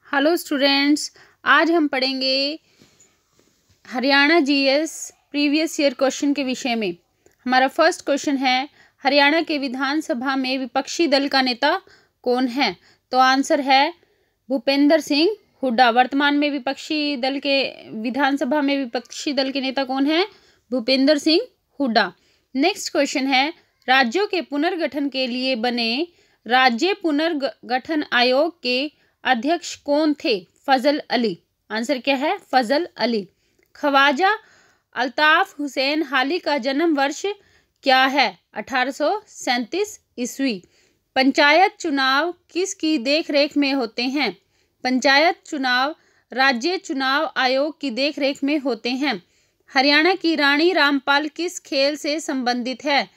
Hello students, आज हम पढ़ेंगे Haryana GS previous year question के विषय में। हमारा फर्स्ट क्वेश्चन है, हरियाणा के विधानसभा में विपक्षी दल का नेता कौन है? तो आंसर है भूपेंद्र सिंह हुड्डा। वर्तमान में विधानसभा में विपक्षी दल के नेता कौन है? भूपेंद्र सिंह हुड्डा। नेक्स्ट क्वेश्चन है, राज्यों के पुनर्गठन के लिए बने राज्य पुनर्गठन आयोग के अध्यक्ष कौन थे? फजल अली। आंसर क्या है? फजल अली। ख्वाजा अल्ताफ हुसैन हाली का जन्म वर्ष क्या है? 1837 ईस्वी। पंचायत चुनाव किसकी देखरेख में होते हैं? पंचायत चुनाव राज्य चुनाव आयोग की देखरेख में होते हैं। हरियाणा की रानी रामपाल किस खेल से संबंधित है?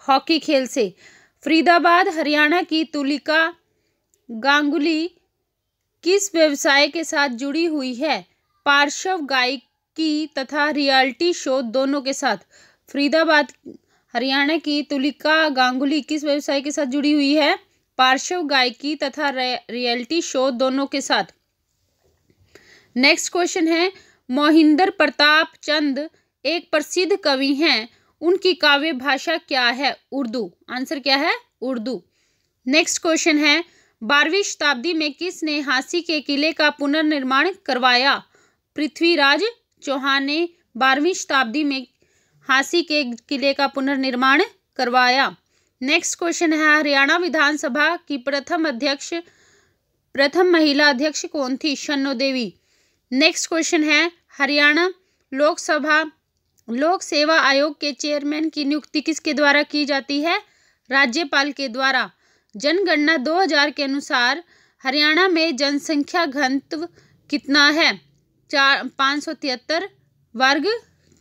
हॉकी खेल से। फरीदाबाद हरियाणा की तुलिका गांगुली किस व्यवसाय के साथ जुड़ी हुई है? पार्श्व गायकी तथा रियलिटी शो दोनों के साथ। फरीदाबाद हरियाणा की तुलिका गांगुली किस व्यवसाय के साथ जुड़ी हुई है? पार्श्व गायकी तथा रियलिटी शो दोनों के साथ। नेक्स्ट क्वेश्चन है, मोहिंदर प्रताप चंद एक प्रसिद्ध कवि हैं, उनकी काव्य भाषा क्या है? उर्दू। आंसर क्या है? उर्दू। नेक्स्ट क्वेश्चन है, 12वीं शताब्दी में किसने झांसी के किले का पुनर्निर्माण करवाया? पृथ्वीराज चौहान ने 12वीं शताब्दी में झांसी के किले का पुनर्निर्माण करवाया। नेक्स्ट क्वेश्चन है, हरियाणा विधानसभा की प्रथम महिला अध्यक्ष कौन थी? शन्नो देवी। नेक्स्ट क्वेश्चन है, हरियाणा लोक सेवा आयोग के चेयरमैन की नियुक्ति किसके द्वारा की जाती है? राज्यपाल के द्वारा। जनगणना 2000 के अनुसार हरियाणा में जनसंख्या घनत्व कितना है? 573 वर्ग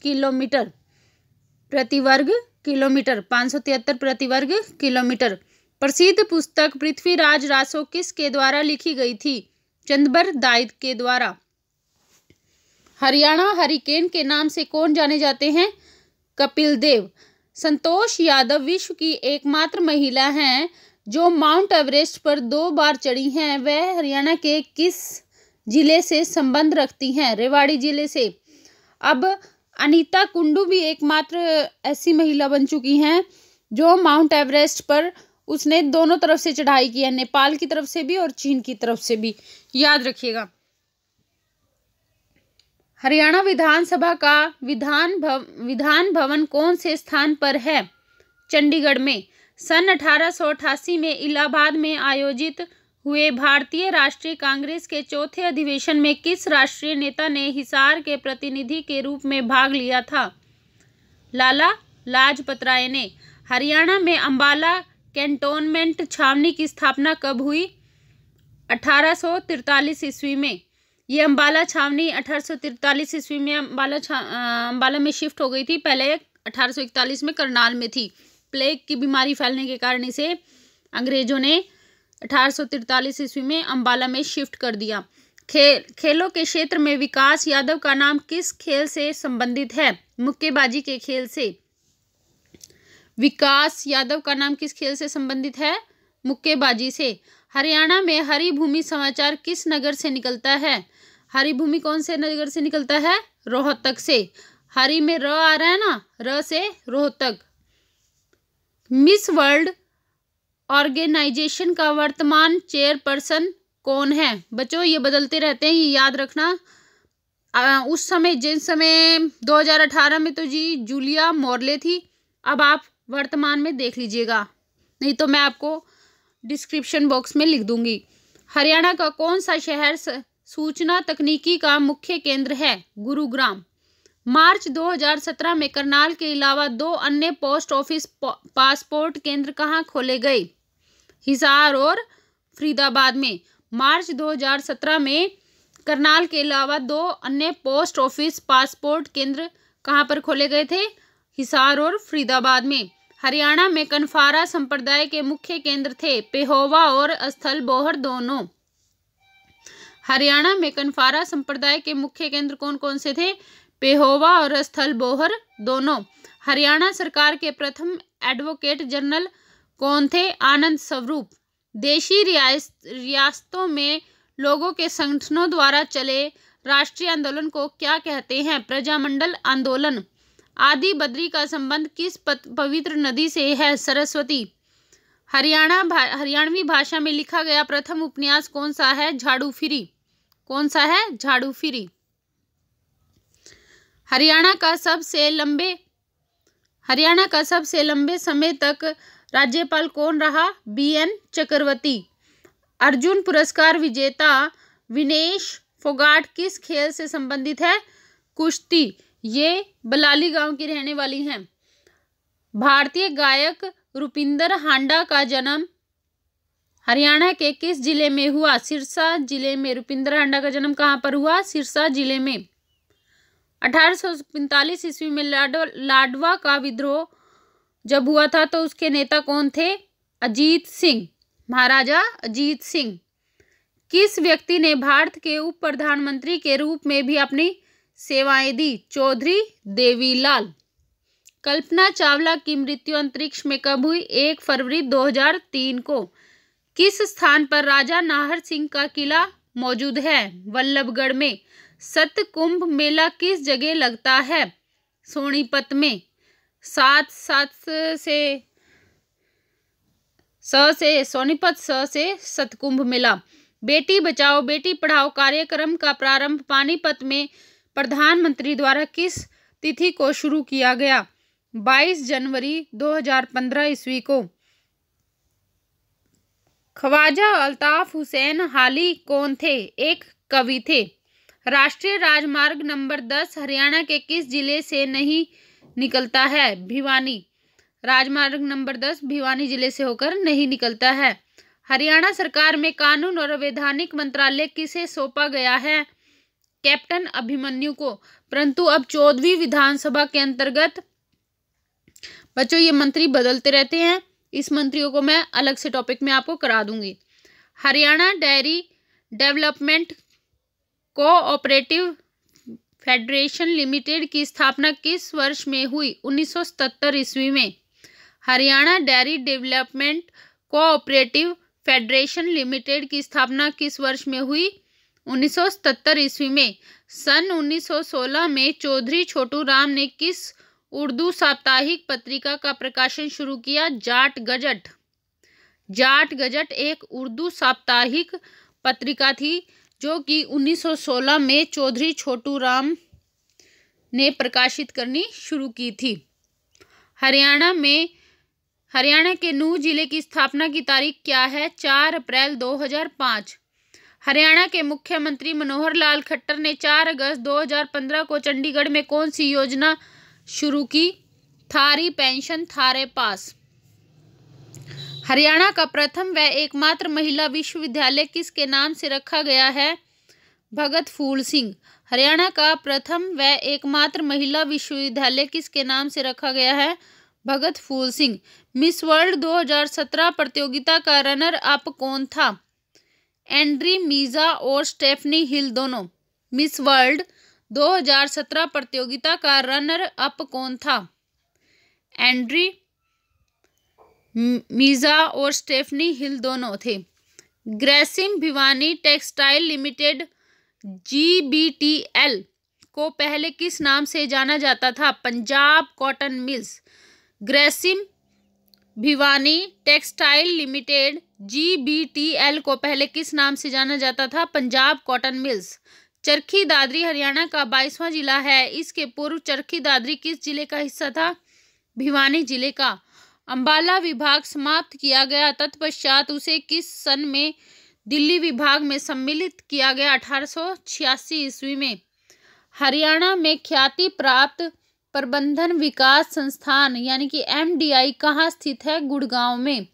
किलोमीटर प्रति वर्ग किलोमीटर। 573 प्रति वर्ग किलोमीटर। प्रसिद्ध पुस्तक पृथ्वीराज रासो किसके द्वारा लिखी गई थी? चंदबर दाई के द्वारा। हरियाणा हरिकेन के नाम से कौन जाने जाते हैं? कपिल देव। संतोष यादव विश्व की एकमात्र महिला हैं जो माउंट एवरेस्ट पर 2 बार चढ़ी हैं। वह हरियाणा के किस जिले से संबंध रखती हैं? रेवाड़ी जिले से। अब अनीता कुंडू भी एकमात्र ऐसी महिला बन चुकी हैं जो माउंट एवरेस्ट पर उसने दोनों तरफ से चढ़ाई की है, नेपाल की तरफ से भी और चीन की तरफ से भी। याद रखिएगा। हरियाणा विधानसभा का विधान भवन कौन से स्थान पर है? चंडीगढ़ में। सन 1888 में इलाहाबाद में आयोजित हुए भारतीय राष्ट्रीय कांग्रेस के चौथे अधिवेशन में किस राष्ट्रीय नेता ने हिसार के प्रतिनिधि के रूप में भाग लिया था? लाला लाजपत राय ने। हरियाणा में अंबाला कैंटोनमेंट छावनी की स्थापना कब हुई? 1843 ईस्वी में। ये अंबाला छावनी 1843 ईस्वी में अंबाला में शिफ्ट हो गई थी। पहले 1841 में करनाल में थी। प्लेग की बीमारी फैलने के कारण इसे अंग्रेजों ने 1843 ईस्वी में अंबाला में शिफ्ट कर दिया। खेलों के क्षेत्र में विकास यादव का नाम किस खेल से संबंधित है? मुक्केबाजी के खेल से। विकास यादव का नाम किस खेल से संबंधित है? मुक्केबाजी से। हरियाणा में हरी भूमि समाचार किस नगर से निकलता है? हरी भूमि कौन से नगर से निकलता है? रोहतक से। हरी में र आ रहा है ना, र से रोहतक। मिस वर्ल्ड ऑर्गेनाइजेशन का वर्तमान चेयरपर्सन कौन है? बच्चों ये बदलते रहते हैं, ये याद रखना। उस समय जिस समय 2018 में तो जी जूलिया मॉर्ले थी। अब आप वर्तमान में देख लीजिएगा, नहीं तो मैं आपको डिस्क्रिप्शन बॉक्स में लिख दूंगी। हरियाणा का कौन सा शहर सूचना तकनीकी का मुख्य केंद्र है? गुरुग्राम। मार्च 2017 में करनाल के अलावा 2 अन्य पोस्ट ऑफिस पासपोर्ट केंद्र कहाँ खोले गए? हिसार और फरीदाबाद में। मार्च 2017 में करनाल के अलावा 2 अन्य पोस्ट ऑफिस पासपोर्ट केंद्र कहाँ पर खोले गए थे? हिसार और फरीदाबाद में। हरियाणा में कनफारा संप्रदाय के मुख्य केंद्र थे पेहोवा और स्थल बोहर दोनों। हरियाणा में कनफारा संप्रदाय के मुख्य केंद्र कौन कौन से थे? पेहोवा और स्थल बोहर दोनों। हरियाणा सरकार के प्रथम एडवोकेट जनरल कौन थे? आनंद स्वरूप। देशी रियासतों में लोगों के संगठनों द्वारा चले राष्ट्रीय आंदोलन को क्या कहते हैं? प्रजामंडल आंदोलन। आदि बद्री का संबंध किस पवित्र नदी से है? सरस्वती। हरियाणवी भाषा में लिखा गया प्रथम उपन्यास कौन सा है? झाड़ू फिरी। कौन सा है? झाड़ू फिरी। हरियाणा का सबसे लंबे समय तक राज्यपाल कौन रहा? BN चक्रवर्ती। अर्जुन पुरस्कार विजेता विनेश फोगाट किस खेल से संबंधित है? कुश्ती। ये बलाली गांव की रहने वाली हैं। भारतीय गायक रुपिंदर हांडा का जन्म हरियाणा के किस जिले में हुआ? सिरसा जिले में। रुपिंदर हांडा का जन्म कहाँ पर हुआ? सिरसा जिले में। 1845 ईस्वी में लाडवा का विद्रोह जब हुआ था तो उसके नेता कौन थे? अजीत सिंह, महाराजा अजीत सिंह। किस व्यक्ति ने भारत के उप प्रधानमंत्री के रूप में भी अपनी सेवाएं दी? चौधरी देवीलाल। कल्पना चावला की मृत्यु अंतरिक्ष में कब हुई? 1 फरवरी 2003 को। किस स्थान पर राजा नाहर सिंह का किला मौजूद है? वल्लभगढ़ में। सतकुंभ मेला किस जगह लगता है? सोनीपत में। सोनीपत, स से सतकुंभ मेला। बेटी बचाओ बेटी पढ़ाओ कार्यक्रम का प्रारंभ पानीपत में प्रधानमंत्री द्वारा किस तिथि को शुरू किया गया? 22 जनवरी 2015 ईस्वी को। ख्वाजा अल्ताफ हुसैन हाली कौन थे? एक कवि थे। राष्ट्रीय राजमार्ग नंबर 10 हरियाणा के किस जिले से नहीं निकलता है? भिवानी। राजमार्ग नंबर 10 भिवानी जिले से होकर नहीं निकलता है। हरियाणा सरकार में कानून और वैधानिक मंत्रालय किसे सौंपा गया है? कैप्टन अभिमन्यु को। परंतु अब 14वीं विधानसभा के अंतर्गत बच्चों ये मंत्री बदलते रहते हैं। इस मंत्रियों को मैं अलग से टॉपिक में आपको करा दूंगी। Haryana dairy development cooperative federation limited की स्थापना किस वर्ष में हुई? 1977 ईस्वी में। Haryana dairy development cooperative federation limited की स्थापना किस वर्ष में हुई? 1977 ईस्वी में। सन 1916 में चौधरी छोटू राम ने किस उर्दू साप्ताहिक पत्रिका का प्रकाशन शुरू किया? जाट गजट। जाट गजट एक उर्दू साप्ताहिक पत्रिका थी जो कि 1916 में चौधरी छोटू राम ने प्रकाशित करनी शुरू की थी। हरियाणा के नूंह जिले की स्थापना की तारीख क्या है? 4 अप्रैल 2005। हरियाणा के मुख्यमंत्री मनोहर लाल खट्टर ने 4 अगस्त 2015 को चंडीगढ़ में कौन सी योजना शुरू की? थारी पेंशन थारे पास। हरियाणा का प्रथम व एकमात्र महिला विश्वविद्यालय किसके नाम से रखा गया है? भगत फूल सिंह। हरियाणा का प्रथम व एकमात्र महिला विश्वविद्यालय किसके नाम से रखा गया है? भगत फूल सिंह। मिस वर्ल्ड 2017 प्रतियोगिता का रनर अप कौन था? एंड्री मीजा और स्टेफनी हिल दोनों। मिस वर्ल्ड 2017 प्रतियोगिता का रनर अप कौन था? एंड्री मीजा और स्टेफनी हिल दोनों थे। Grasim Bhiwani Textile Limited GBTL को पहले किस नाम से जाना जाता था? Punjab Cotton Mills. Grasim Bhiwani Textile Limited GBTL को पहले किस नाम से जाना जाता था? Punjab Cotton Mills. चरखी दादरी हरियाणा का 22वां जिला है। इसके पूर्व चरखी दादरी किस जिले का हिस्सा था? भिवानी जिले का। अंबाला विभाग समाप्त किया गया, तत्पश्चात उसे किस सन में दिल्ली विभाग में सम्मिलित किया गया? 1886 ईस्वी में। हरियाणा में ख्याति प्राप्त प्रबंधन विकास संस्थान यानी कि MDI कहाँ स्थित है? गुड़गांव में।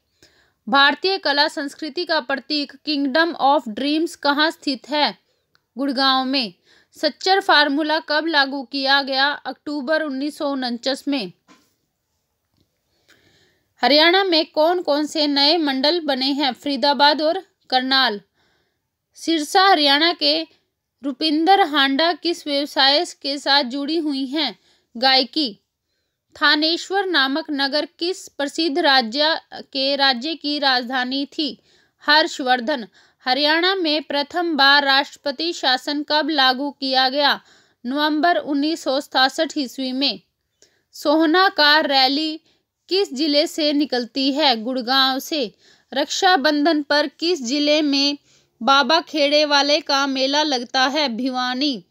भारतीय कला संस्कृति का प्रतीक किंगडम ऑफ ड्रीम्स कहाँ स्थित है? गुड़गांव में। सच्चर फार्मूला कब लागू किया गया? अक्टूबर 1949 में। हरियाणा में कौन कौन से नए मंडल बने हैं? फरीदाबाद और करनाल। सिरसा हरियाणा के रुपिंदर हांडा किस व्यवसाय के साथ जुड़ी हुई हैं? गायकी। थानेश्वर नामक नगर किस प्रसिद्ध राज्य की राजधानी थी? हर्षवर्धन। हरियाणा में प्रथम बार राष्ट्रपति शासन कब लागू किया गया? नवंबर 1967 ईस्वी में। सोहना कार रैली किस जिले से निकलती है? गुड़गांव से। रक्षाबंधन पर किस जिले में बाबा खेड़े वाले का मेला लगता है? भिवानी।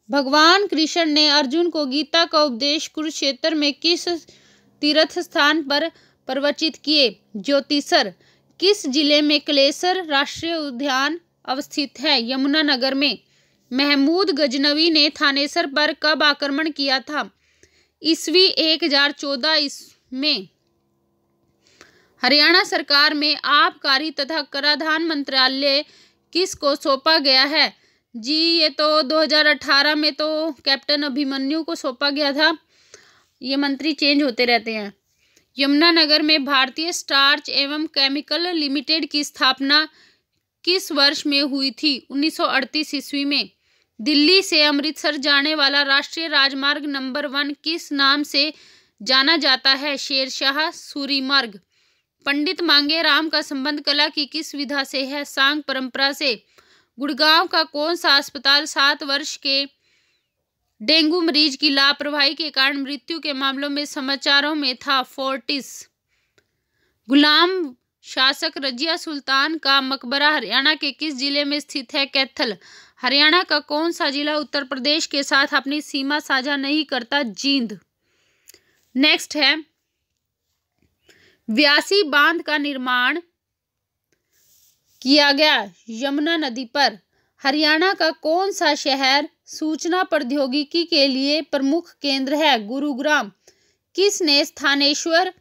भगवान कृष्ण ने अर्जुन को गीता का उपदेश कुरुक्षेत्र में किस तीर्थ स्थान पर प्रवचित किए? ज्योतिसर। किस जिले में कलेसर राष्ट्रीय उद्यान अवस्थित है? यमुनानगर में। महमूद गजनवी ने थानेसर पर कब आक्रमण किया था? ईस्वी 1014 में। हरियाणा सरकार में आबकारी तथा कराधान मंत्रालय किसको सौंपा गया है? जी ये तो 2018 में तो कैप्टन अभिमन्यु को सौंपा गया था। ये मंत्री चेंज होते रहते हैं। यमुनानगर में भारतीय स्टार्च एवं केमिकल लिमिटेड की स्थापना किस वर्ष में हुई थी? 1938 ईस्वी में। दिल्ली से अमृतसर जाने वाला राष्ट्रीय राजमार्ग नंबर 1 किस नाम से जाना जाता है? शेरशाह सूरी मार्ग। पंडित मांगेराम का संबंध कला की किस विधा से है? सांग परंपरा से। गुड़गांव का कौन सा अस्पताल 7 वर्ष के डेंगू मरीज की लापरवाही के कारण मृत्यु के मामलों में समाचारों में था? फोर्टिस। गुलाम शासक रजिया सुल्तान का मकबरा हरियाणा के किस जिले में स्थित है? कैथल। हरियाणा का कौन सा जिला उत्तर प्रदेश के साथ अपनी सीमा साझा नहीं करता? जींद। नेक्स्ट है, व्यासी बांध का निर्माण किया गया यमुना नदी पर। हरियाणा का कौन सा शहर सूचना प्रौद्योगिकी के लिए प्रमुख केंद्र है? गुरुग्राम। किसने स्थानेश्वर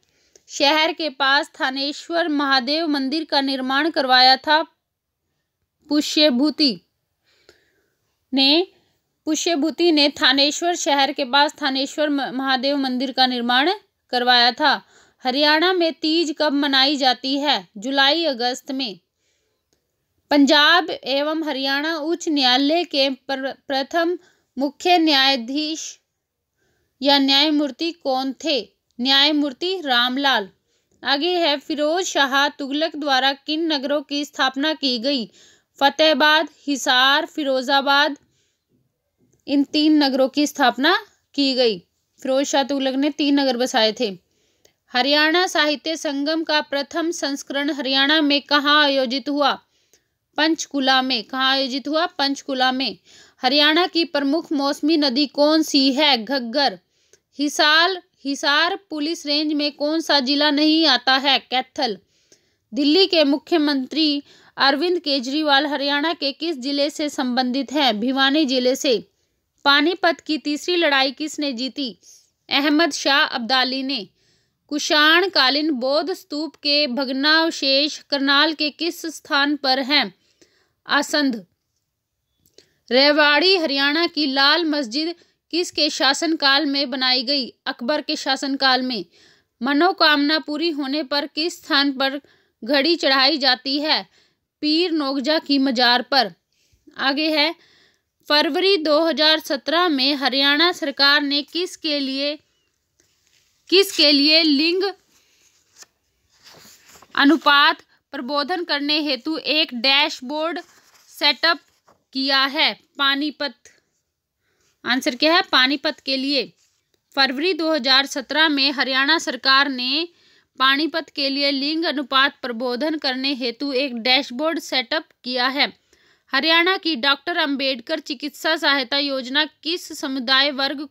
शहर के पास थानेश्वर महादेव मंदिर का निर्माण करवाया था? पुष्यभूति ने थानेश्वर शहर के पास थानेश्वर महादेव मंदिर का निर्माण करवाया था। हरियाणा में तीज कब मनाई जाती है? जुलाई अगस्त में। पंजाब एवं हरियाणा उच्च न्यायालय के प्रथम मुख्य न्यायाधीश या न्यायमूर्ति कौन थे? न्यायमूर्ति रामलाल। आगे है, फिरोज शाह तुगलक द्वारा किन नगरों की स्थापना की गई? फतेहाबाद, हिसार, फिरोजाबाद। इन 3 नगरों की स्थापना की गई। फिरोज शाह तुगलक ने 3 नगर बसाए थे। हरियाणा साहित्य संगम का प्रथम संस्करण हरियाणा में कहाँ आयोजित हुआ? पंचकुला में। कहाँ आयोजित हुआ? पंचकुला में। हरियाणा की प्रमुख मौसमी नदी कौन सी है? घग्गर। हिसार पुलिस रेंज में कौन सा जिला नहीं आता है? कैथल। दिल्ली के मुख्यमंत्री अरविंद केजरीवाल हरियाणा के किस जिले से संबंधित हैं? भिवानी जिले से। पानीपत की तीसरी लड़ाई किसने जीती? अहमद शाह अब्दाली ने। कुषाण कालीन बौद्ध स्तूप के भग्नावशेष करनाल के किस स्थान पर हैं? आसंध। रेवाड़ी हरियाणा की लाल मस्जिद किसके शासनकाल में बनाई गई? अकबर के शासनकाल में। मनोकामना पूरी होने पर किस स्थान पर घड़ी चढ़ाई जाती है? पीर नोगजा की मजार पर। आगे है, फरवरी 2017 में हरियाणा सरकार ने किसके लिए लिंग अनुपात प्रबोधन करने हेतु एक डैशबोर्ड सेटअप किया है? पानीपत। आंसर क्या है? पानीपत के लिए। फरवरी 2017 में हरियाणा सरकार ने पानीपत के लिए लिंग अनुपात प्रबोधन करने हेतु एक डैशबोर्ड सेटअप किया है। हरियाणा की डॉक्टर अंबेडकर चिकित्सा सहायता योजना किस समुदाय वर्ग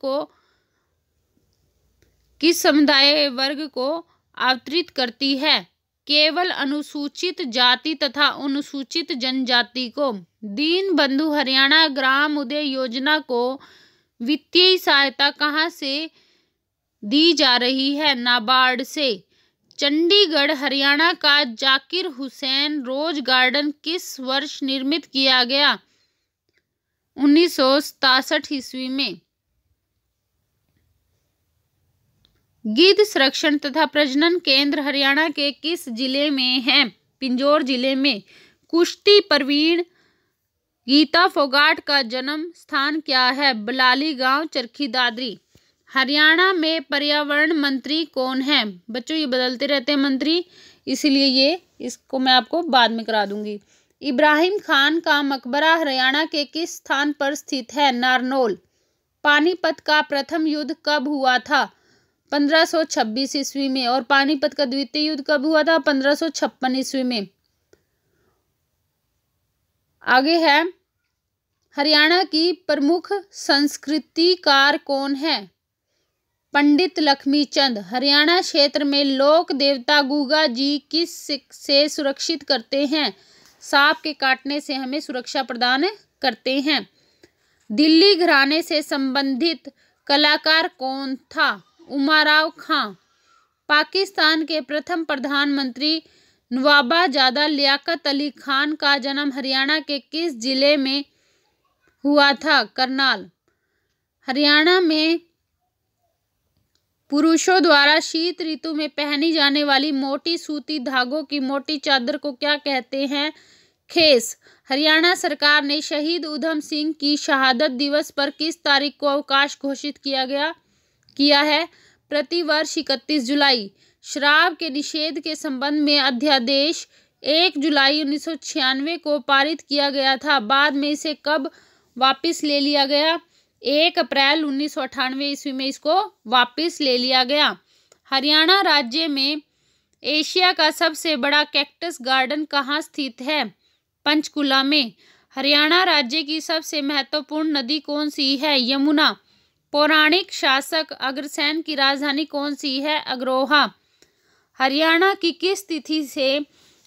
को आवंटित करती है? केवल अनुसूचित जाति तथा अनुसूचित जनजाति को। दीन बंधु हरियाणा ग्राम उदय योजना को वित्तीय सहायता कहां से दी जा रही है? नाबार्ड से। चंडीगढ़ हरियाणा का जाकिर हुसैन रोज गार्डन किस वर्ष निर्मित किया गया? 1967 ईस्वी में। गिद्ध संरक्षण तथा प्रजनन केंद्र हरियाणा के किस जिले में है? पिंजौर जिले में। कुश्ती प्रवीण गीता फोगाट का जन्म स्थान क्या है? बलाली गांव, चरखी दादरी। हरियाणा में पर्यावरण मंत्री कौन है? बच्चों ये बदलते रहते हैं मंत्री, इसीलिए इसको मैं आपको बाद में करा दूंगी। इब्राहिम खान का मकबरा हरियाणा के किस स्थान पर स्थित है? नारनौल। पानीपत का प्रथम युद्ध कब हुआ था? 1526 ईस्वी में। और पानीपत का द्वितीय युद्ध कब हुआ था? 1556 ईस्वी में। आगे है, हरियाणा की प्रमुख संस्कृतिकार कौन है? पंडित लक्ष्मीचंद। हरियाणा क्षेत्र में लोक देवता गुगा जी किस से सुरक्षित करते हैं? सांप के काटने से हमें सुरक्षा प्रदान करते हैं। दिल्ली घराने से संबंधित कलाकार कौन था? उमराव खां। पाकिस्तान के प्रथम प्रधानमंत्री नवाबजादा लियाकत अली खान का जन्म हरियाणा के किस जिले में हुआ था? करनाल। हरियाणा में पुरुषों द्वारा शीत ऋतु में पहनी जाने वाली मोटी सूती धागों की मोटी चादर को क्या कहते हैं? खेस। हरियाणा सरकार ने शहीद उधम सिंह की शहादत दिवस पर किस तारीख को अवकाश घोषित किया है? प्रतिवर्ष 31 जुलाई। शराब के निषेध के संबंध में अध्यादेश 1 जुलाई 1996 को पारित किया गया था। बाद में इसे कब वापस ले लिया गया? 1 अप्रैल 1998 ईस्वी में इसको वापस ले लिया गया। हरियाणा राज्य में एशिया का सबसे बड़ा कैक्टस गार्डन कहाँ स्थित है? पंचकुला में। हरियाणा राज्य की सबसे महत्वपूर्ण नदी कौन सी है? यमुना। पौराणिक शासक अग्रसेन की राजधानी कौन सी है? अग्रोहा। हरियाणा की किस तिथि से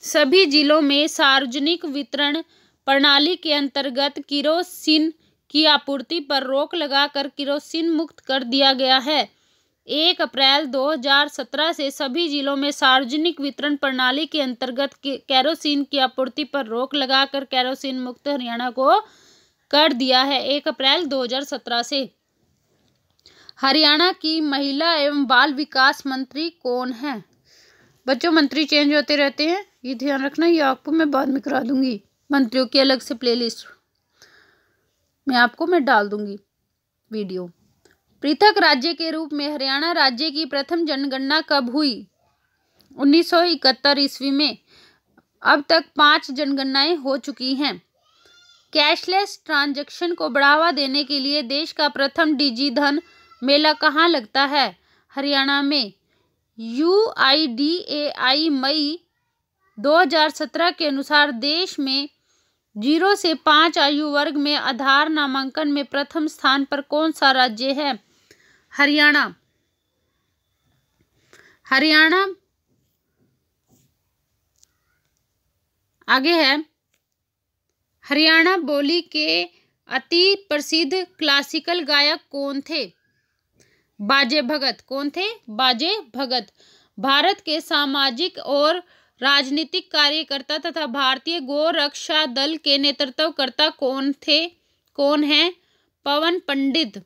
सभी जिलों में सार्वजनिक वितरण प्रणाली के अंतर्गत किरोसिन की आपूर्ति पर रोक लगाकर किरोसिन मुक्त कर दिया गया है? 1 अप्रैल 2017 से सभी जिलों में सार्वजनिक वितरण प्रणाली के अंतर्गत केरोसिन की आपूर्ति पर रोक लगाकर केरोसिन मुक्त हरियाणा को कर दिया है। 1 अप्रैल 2017 से। हरियाणा की महिला एवं बाल विकास मंत्री कौन है? बच्चों, मंत्री चेंज होते रहते हैं, ये ध्यान रखना। ये आपको मैं बाद में करा दूंगी, मंत्रियों की अलग से प्लेलिस्ट मैं डाल दूंगी वीडियो। पृथक राज्य के रूप में हरियाणा राज्य की प्रथम जनगणना कब हुई? 1971 ईस्वी में। अब तक 5 जनगणनाएं हो चुकी हैं। कैशलेस ट्रांजैक्शन को बढ़ावा देने के लिए देश का प्रथम डिजिधन मेला कहाँ लगता है? हरियाणा में। UIDAI मई 2017 के अनुसार देश में 0 से 5 आयु वर्ग में आधार नामांकन में प्रथम स्थान पर कौन सा राज्य है? हरियाणा। आगे है, हरियाणा बोली के अति प्रसिद्ध क्लासिकल गायक कौन थे? बाजे भगत। कौन थे? बाजे भगत। भारत के सामाजिक और राजनीतिक कार्यकर्ता तथा भारतीय गौ रक्षा दल के नेतृत्वकर्ता कौन है? पवन पंडित।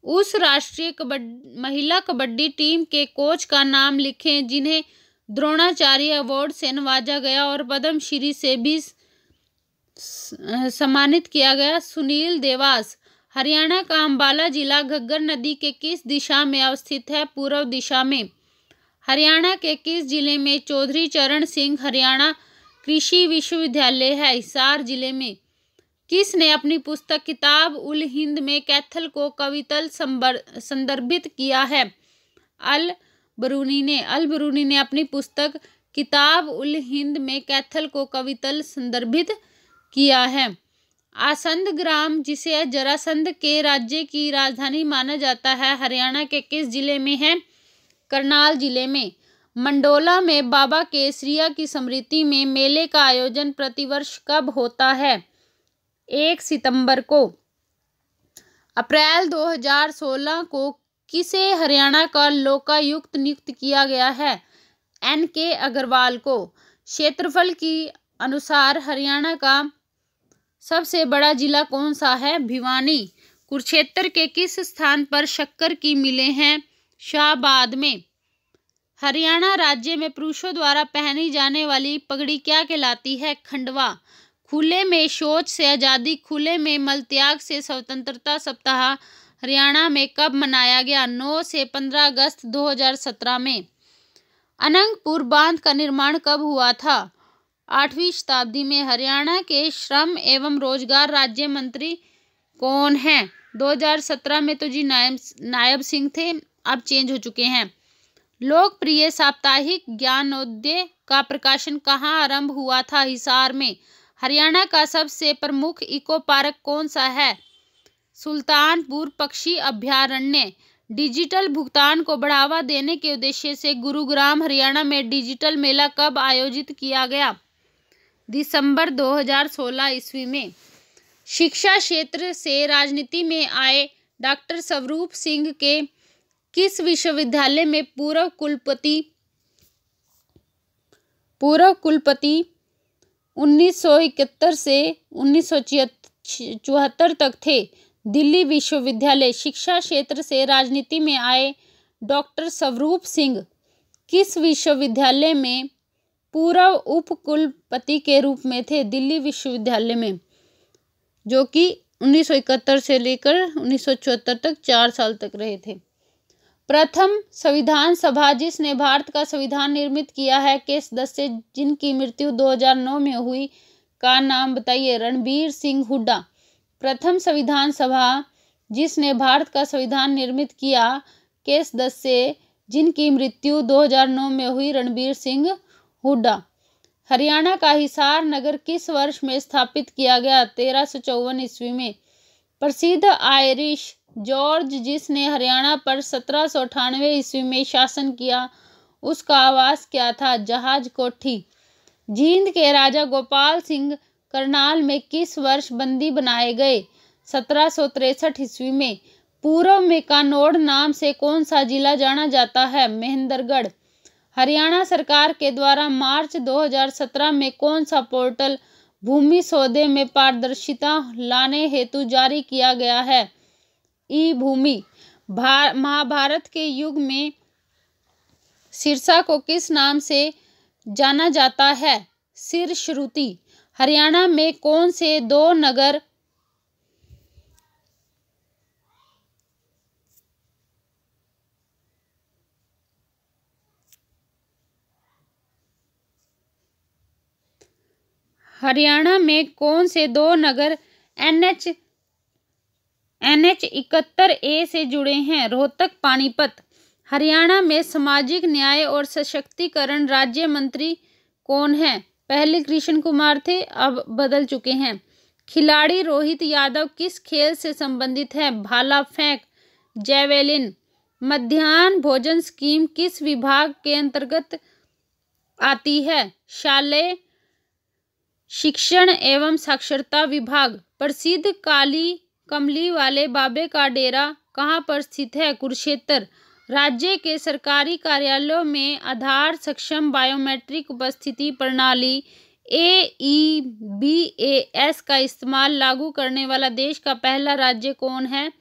उस राष्ट्रीय महिला कबड्डी टीम के कोच का नाम लिखें जिन्हें द्रोणाचार्य अवार्ड से नवाजा गया और पद्मश्री से भी सम्मानित किया गया। सुनील देवास। हरियाणा का अंबाला जिला घग्गर नदी के किस दिशा में अवस्थित है? पूर्व दिशा में। हरियाणा के किस जिले में चौधरी चरण सिंह हरियाणा कृषि विश्वविद्यालय है? हिसार जिले में। किसने अपनी पुस्तक किताब उल हिंद में कैथल को कवितल संदर्भित किया है? अल बरूनी ने अपनी पुस्तक किताब उल हिंद में कैथल को कवितल संदर्भित किया है। आसंद ग्राम, जिसे जरासंध के राज्य की राजधानी माना जाता है, हरियाणा के किस जिले में है? करनाल जिले में। मंडोला में बाबा केसरिया की स्मृति में मेले का आयोजन प्रतिवर्ष कब होता है? 1 सितंबर को। अप्रैल 2016 को किसे हरियाणा का लोकायुक्त नियुक्त किया गया है? NK अग्रवाल को। क्षेत्रफल की अनुसार हरियाणा का सबसे बड़ा जिला कौन सा है? भिवानी। कुरुक्षेत्र के किस स्थान पर शक्कर की मिलें हैं? शाहबाद में। हरियाणा राज्य में पुरुषों द्वारा पहनी जाने वाली पगड़ी क्या कहलाती है? खंडवा। खुले में शौच से आज़ादी, खुले में मलत्याग से स्वतंत्रता सप्ताह हरियाणा में कब मनाया गया? 9 से 15 अगस्त 2017 में। अनंगपुर बांध का निर्माण कब हुआ था? 8वीं शताब्दी में हरियाणा के श्रम एवं रोजगार राज्य मंत्री कौन हैं? 2017 में तो जी नायब सिंह थे, अब चेंज हो चुके हैं। लोकप्रिय साप्ताहिक ज्ञानोदय का प्रकाशन कहाँ आरंभ हुआ था? हिसार में। हरियाणा का सबसे प्रमुख इको पार्क कौन सा है? सुल्तानपुर पक्षी अभयारण्य। डिजिटल भुगतान को बढ़ावा देने के उद्देश्य से गुरुग्राम हरियाणा में डिजिटल मेला कब आयोजित किया गया? दिसंबर 2016 ईस्वी में। शिक्षा क्षेत्र से राजनीति में आए डॉक्टर स्वरूप सिंह के किस विश्वविद्यालय में पूर्व कुलपति 1971 से 1974 तक थे? दिल्ली विश्वविद्यालय। शिक्षा क्षेत्र से राजनीति में आए डॉक्टर स्वरूप सिंह किस विश्वविद्यालय में पूर्व उप कुलपति के रूप में थे? दिल्ली विश्वविद्यालय में, जो कि 1971 से लेकर 1974 तक 4 साल तक रहे थे। प्रथम संविधान सभा जिसने भारत का संविधान निर्मित किया है के सदस्य जिनकी मृत्यु 2009 में हुई का नाम बताइए? रणबीर सिंह हुड्डा। प्रथम संविधान सभा जिसने भारत का संविधान निर्मित किया के सदस्य जिनकी मृत्यु 2009 में हुई? रणबीर सिंह हुड्डा। हरियाणा का हिसार नगर किस वर्ष में स्थापित किया गया? 1354 ईस्वी में। प्रसिद्ध आयरिश जॉर्ज जिसने हरियाणा पर 1798 ईस्वी में शासन किया, उसका आवास क्या था? जहाज कोठी। जींद के राजा गोपाल सिंह करनाल में किस वर्ष बंदी बनाए गए? 1763 ईस्वी में। पूर्व में कानौड़ नाम से कौन सा जिला जाना जाता है? महेंद्रगढ़। हरियाणा सरकार के द्वारा मार्च 2017 में कौन सा पोर्टल भूमि सौदे में पारदर्शिता लाने हेतु जारी किया गया है? ई भूमि। महाभारत के युग में सिरसा को किस नाम से जाना जाता है? सिरश्रुति। हरियाणा में कौन से दो नगर NH 71A से जुड़े हैं? रोहतक पानीपत। हरियाणा में सामाजिक न्याय और सशक्तिकरण राज्य मंत्री कौन है? पहले कृष्ण कुमार थे, अब बदल चुके हैं। खिलाड़ी रोहित यादव किस खेल से संबंधित है? भाला फेंक, जैवेलिन। मध्याह्न भोजन स्कीम किस विभाग के अंतर्गत आती है? शालेय शिक्षण एवं साक्षरता विभाग। प्रसिद्ध कमली वाले बाबे का डेरा कहाँ पर स्थित है? कुरुक्षेत्र। राज्य के सरकारी कार्यालयों में आधार सक्षम बायोमेट्रिक उपस्थिति प्रणाली AEBAS का इस्तेमाल लागू करने वाला देश का पहला राज्य कौन है?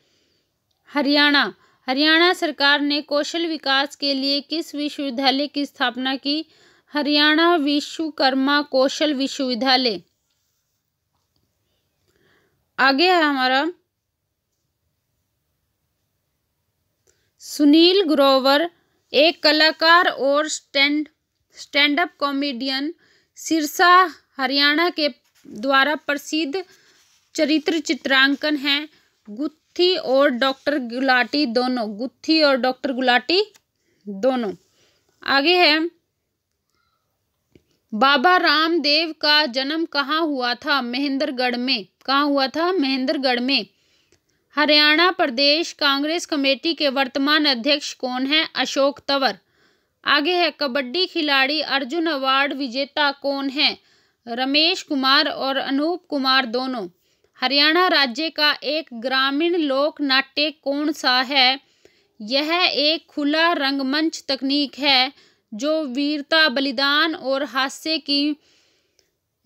हरियाणा। हरियाणा सरकार ने कौशल विकास के लिए किस विश्वविद्यालय की स्थापना की? हरियाणा विश्वकर्मा कौशल विश्वविद्यालय। आगे है हमारा सुनील ग्रोवर, एक कलाकार और stand up comedian Sirsa Haryana के द्वारा प्रसिद्ध चरित्र चित्रांकन है गुत्थी और डॉक्टर गुलाटी दोनों। गुत्थी और डॉक्टर गुलाटी दोनों। आगे है बाबा रामदेव का जन्म कहाँ हुआ था? महेंद्रगढ़ में। कहाँ हुआ था? महेंद्रगढ़ में। हरियाणा प्रदेश कांग्रेस कमेटी के वर्तमान अध्यक्ष कौन है? अशोक तंवर। आगे है कबड्डी खिलाड़ी अर्जुन अवार्ड विजेता कौन है? रमेश कुमार और अनूप कुमार दोनों। हरियाणा राज्य का एक ग्रामीण लोक नाट्य कौन सा है? यह एक खुला रंगमंच तकनीक है जो वीरता, बलिदान और हास्य की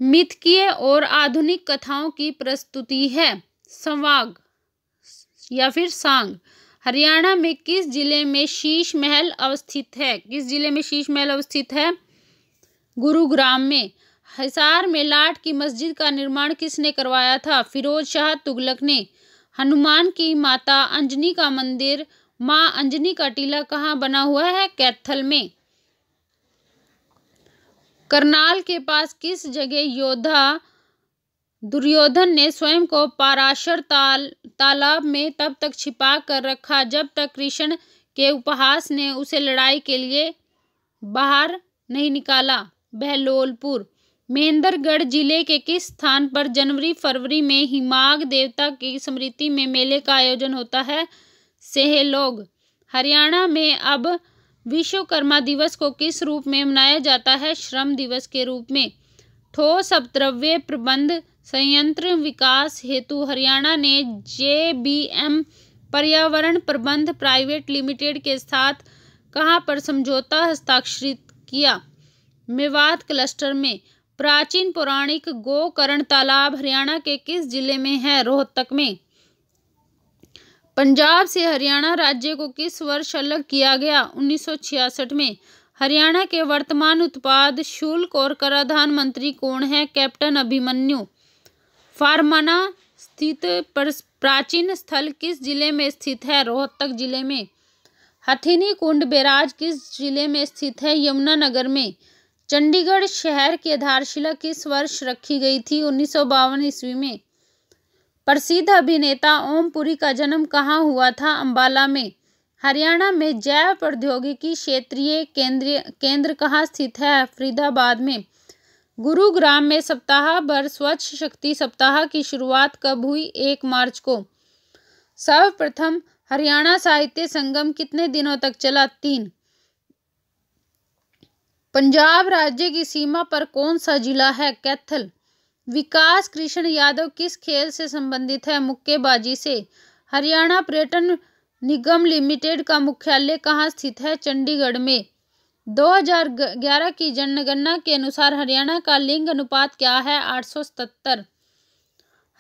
मिथकीय और आधुनिक कथाओं की प्रस्तुति है। संवाद या फिर सांग। हरियाणा में किस जिले में शीश महल अवस्थित है? किस जिले में शीश महल अवस्थित है? गुरुग्राम में। हिसार में लाट की मस्जिद का निर्माण किसने करवाया था? फिरोज शाह तुगलक ने। हनुमान की माता अंजनी का मंदिर मां अंजनी का टीला कहाँ बना हुआ है? कैथल में। करनाल के पास किस जगह योद्धा दुर्योधन ने स्वयं को पराशर तालाब में तब तक छिपा कर रखा जब तक कृष्ण के उपहास ने उसे लड़ाई के लिए बाहर नहीं निकाला? बहलोलपुर। महेंद्रगढ़ जिले के किस स्थान पर जनवरी फरवरी में हिमाग देवता की स्मृति में मेले का आयोजन होता है? सेहलोग। हरियाणा में अब विश्वकर्मा दिवस को किस रूप में मनाया जाता है? श्रम दिवस के रूप में। ठोस अपद्रव्य प्रबंध संयंत्र विकास हेतु हरियाणा ने JBM पर्यावरण प्रबंध प्राइवेट लिमिटेड के साथ कहां पर समझौता हस्ताक्षरित किया? मेवात क्लस्टर में। प्राचीन पौराणिक गोकर्ण तालाब हरियाणा के किस जिले में है? रोहतक में। पंजाब से हरियाणा राज्य को किस वर्ष अलग किया गया? 1966 में। हरियाणा के वर्तमान उत्पाद शुल्क और कराधान मंत्री कौन है? कैप्टन अभिमन्यु। फार्माना स्थित प्राचीन स्थल किस जिले में स्थित है? रोहतक जिले में। हथिनी कुंड बैराज किस जिले में स्थित है? यमुनानगर में। चंडीगढ़ शहर की आधारशिला किस वर्ष रखी गई थी? 1952 ईस्वी में। प्रसिद्ध अभिनेता ओम पुरी का जन्म कहाँ हुआ था? अंबाला में। हरियाणा में जैव प्रौद्योगिकी क्षेत्रीय केंद्र कहाँ स्थित है? फरीदाबाद में। गुरुग्राम में सप्ताह भर स्वच्छ शक्ति सप्ताह की शुरुआत कब हुई? 1 मार्च को। सर्वप्रथम हरियाणा साहित्य संगम कितने दिनों तक चला? 3। पंजाब राज्य की सीमा पर कौन सा जिला है? कैथल। विकास कृष्ण यादव किस खेल से संबंधित है? मुक्केबाजी से। हरियाणा पर्यटन निगम लिमिटेड का मुख्यालय कहाँ स्थित है? चंडीगढ़ में। 2011 की जनगणना के अनुसार हरियाणा का लिंग अनुपात क्या है? 877।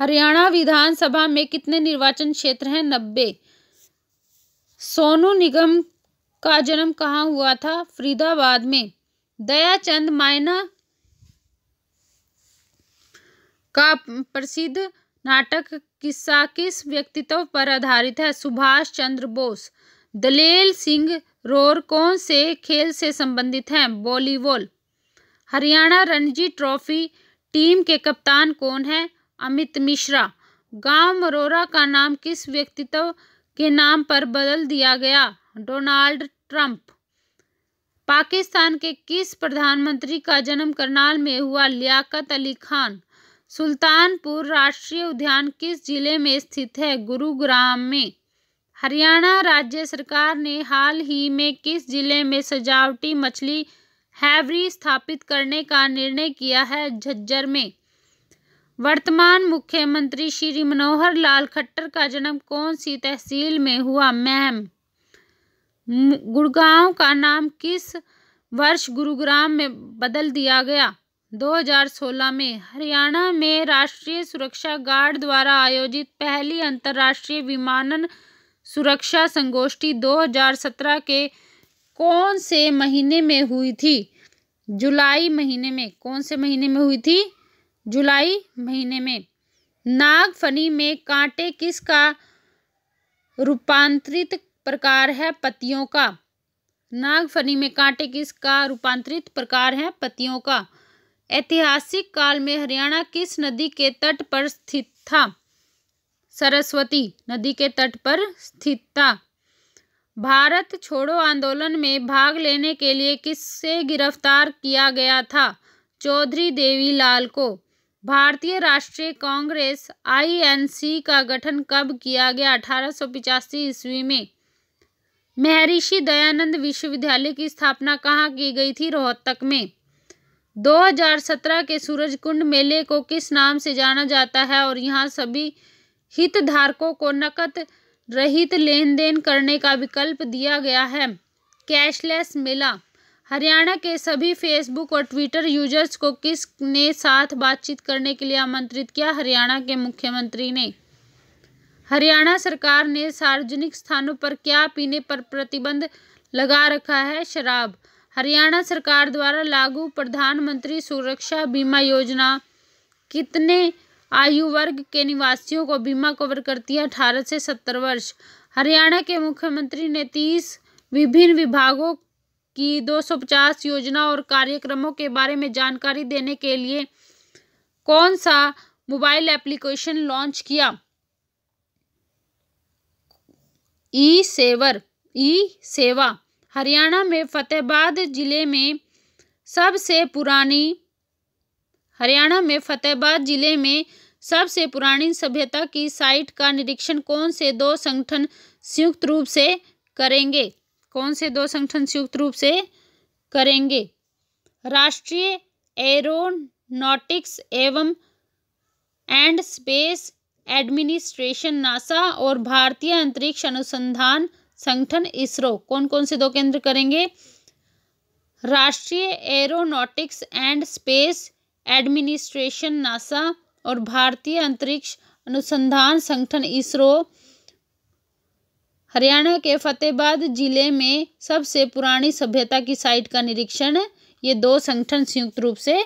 हरियाणा विधानसभा में कितने निर्वाचन क्षेत्र हैं? 90। सोनू निगम का जन्म कहाँ हुआ था? फरीदाबाद में। दयाचंद मायना का प्रसिद्ध नाटक किस्सा किस व्यक्तित्व पर आधारित है? सुभाष चंद्र बोस। दलेल सिंह रोर कौन से खेल से संबंधित हैं? Volleyball. Haryana Ranji trophy team के कप्तान कौन है? अमित मिश्रा। गांव मरोरा का नाम किस व्यक्तित्व के नाम पर बदल दिया गया? Donald Trump. पाकिस्तान के किस प्रधानमंत्री का जन्म करनाल में हुआ? लियाकत अली खान। सुल्तानपुर राष्ट्रीय उद्यान किस जिले में स्थित है? गुरुग्राम में। हरियाणा राज्य सरकार ने हाल ही में किस जिले में सजावटी मछली हैवरी स्थापित करने का निर्णय किया है? झज्जर में। वर्तमान मुख्यमंत्री श्री मनोहर लाल खट्टर का जन्म कौन सी तहसील में हुआ? महम। गुड़गांव का नाम किस वर्ष गुरुग्राम में बदल दिया गया? 2016 में। हरियाणा में राष्ट्रीय सुरक्षा गार्ड द्वारा आयोजित पहली अंतर्राष्ट्रीय विमानन सुरक्षा संगोष्ठी 2017 के कौन से महीने में हुई थी? जुलाई महीने में। कौन से महीने में हुई थी? जुलाई महीने में। नागफनी में कांटे किसका रूपांतरित प्रकार है? पत्तियों का। नागफनी में कांटे किसका रूपांतरित प्रकार है? पत्तियों का। ऐतिहासिक काल में हरियाणा किस नदी के तट पर स्थित था? सरस्वती नदी के तट पर स्थित था। भारत छोड़ो आंदोलन में भाग लेने के लिए किससे गिरफ्तार किया गया था? चौधरी देवीलाल को। भारतीय राष्ट्रीय कांग्रेस INC का गठन कब किया गया? 1885 ईस्वी में। महर्षि दयानंद विश्वविद्यालय की स्थापना कहाँ की गई थी? रोहतक में। 2017 के सूरजकुंड मेले को किस नाम से जाना जाता है और यहाँ सभी हितधारकों को नकद रहित लेन देन करने का विकल्प दिया गया है? कैशलेस मेला। हरियाणा के सभी फेसबुक और ट्विटर यूजर्स को किसने साथ बातचीत करने के लिए आमंत्रित किया? हरियाणा के मुख्यमंत्री ने। हरियाणा सरकार ने सार्वजनिक स्थानों पर क्या पीने पर प्रतिबंध लगा रखा है? शराब। हरियाणा सरकार द्वारा लागू प्रधानमंत्री सुरक्षा बीमा योजना कितने आयु वर्ग के निवासियों को बीमा कवर करती है? 18 से 70 वर्ष। हरियाणा के मुख्यमंत्री ने 30 विभिन्न विभागों की 250 योजना और कार्यक्रमों के बारे में जानकारी देने के लिए कौन सा मोबाइल एप्लीकेशन लॉन्च किया? ई सेवा। हरियाणा में फतेहाबाद जिले में सबसे पुरानी सभ्यता की साइट का निरीक्षण कौन से दो संगठन संयुक्त रूप से करेंगे? राष्ट्रीय aeronautics and space administration NASA और भारतीय अंतरिक्ष अनुसंधान संगठन इसरो। कौन कौन से दो केंद्र करेंगे? राष्ट्रीय aeronautics and space administration NASA और भारतीय अंतरिक्ष अनुसंधान संगठन इसरो हरियाणा के फतेहाबाद जिले में सबसे पुरानी सभ्यता की साइट का निरीक्षण ये दो संगठन संयुक्त रूप से